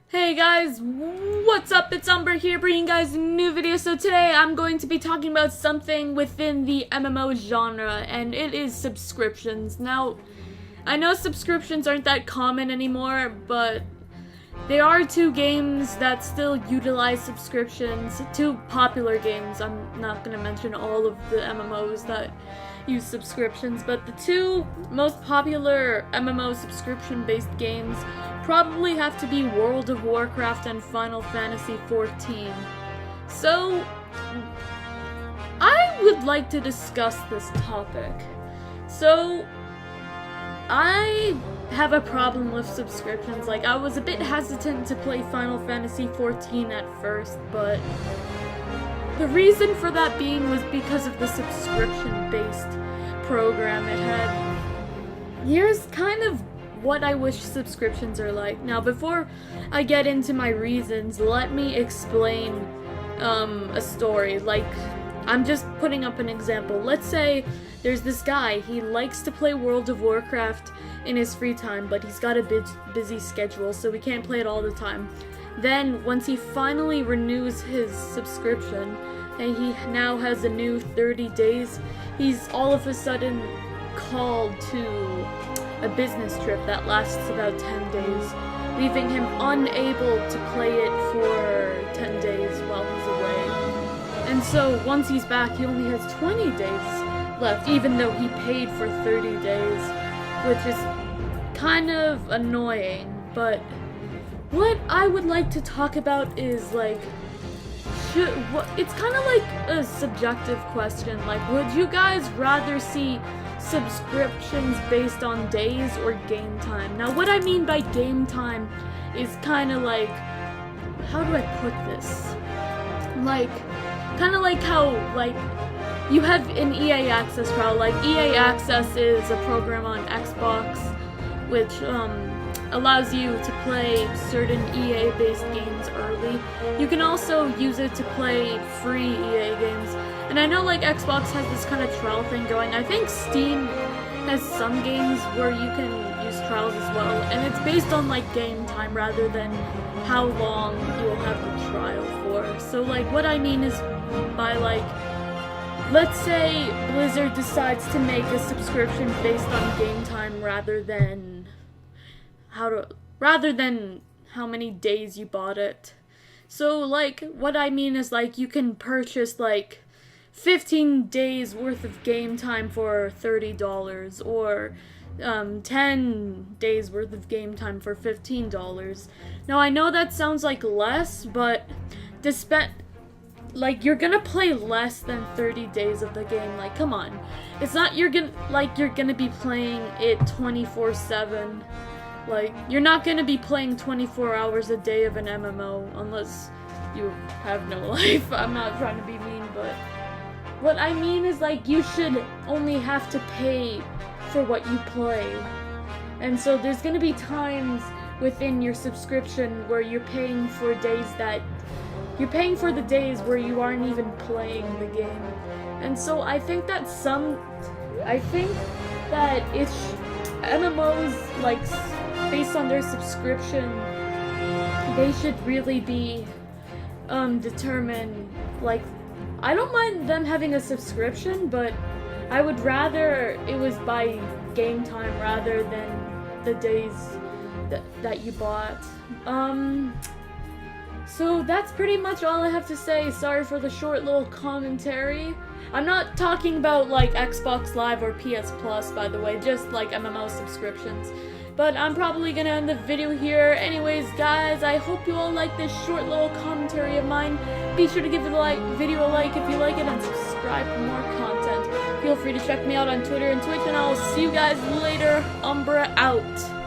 Hey guys, what's up? It's Umbruhh here bringing you guys a new video. So today I'm going to be talking about something within the MMO genre, and it is subscriptions. Now, I know subscriptions aren't that common anymore, but there are two games that still utilize subscriptions, two popular games. I'm not going to mention all of the MMOs that use subscriptions, but the two most popular MMO subscription-based games probably have to be World of Warcraft and Final Fantasy XIV. So, I would like to discuss this topic. So, I have a problem with subscriptions. Like, I was a bit hesitant to play Final Fantasy XIV at first, but the reason for that being was because of the subscription-based program it had. Here's kind of what I wish subscriptions are like. Now, before I get into my reasons, let me explain a story. Like, I'm just putting up an example. Let's say there's this guy, he likes to play World of Warcraft in his free time, but he's got a busy schedule, so he can't play it all the time. Then, once he finally renews his subscription, and he now has a new 30 days, he's all of a sudden called to a business trip that lasts about 10 days, leaving him unable to play it for 10 days while he's away. And so, once he's back, he only has 20 days left, even though he paid for 30 days, which is kind of annoying. But what I would like to talk about is, like, it's kind of like a subjective question. Like, would you guys rather see subscriptions based on days or game time? Now, what I mean by game time is kind of like, how do I put this? Like, kind of like how, like, you have an EA Access trial. Like, EA Access is a program on Xbox which allows you to play certain EA-based games early. You can also use it to play free EA games. And I know, like, Xbox has this kind of trial thing going. I think Steam has some games where you can use trials as well. And it's based on, like, game time rather than how long you'll have the trial for. So, like, what I mean is by, like, let's say Blizzard decides to make a subscription based on game time rather than how many days you bought it. So, like, what I mean is, like, you can purchase, like, 15 days worth of game time for $30, or 10 days worth of game time for $15. Now, I know that sounds like less, but like, you're gonna play less than 30 days of the game. Like, come on. It's not you're gonna be playing it 24/7. Like, you're not gonna be playing 24 hours a day of an MMO unless you have no life. I'm not trying to be mean, but what I mean is, like, you should only have to pay for what you play. And so there's gonna be times within your subscription where you're paying for the days where you aren't even playing the game. And so I think that it's MMOs, like, based on their subscription, they should really be determined. Like, I don't mind them having a subscription, but I would rather it was by game time rather than the days that you bought. So that's pretty much all I have to say. Sorry for the short little commentary. I'm not talking about, like, Xbox Live or PS Plus, by the way, just, like, MMO subscriptions. But I'm probably gonna end the video here. Anyways, guys, I hope you all like this short little commentary of mine. Be sure to give the video a like if you like it, and subscribe for more content. Feel free to check me out on Twitter and Twitch, and I'll see you guys later. Umbruhh out.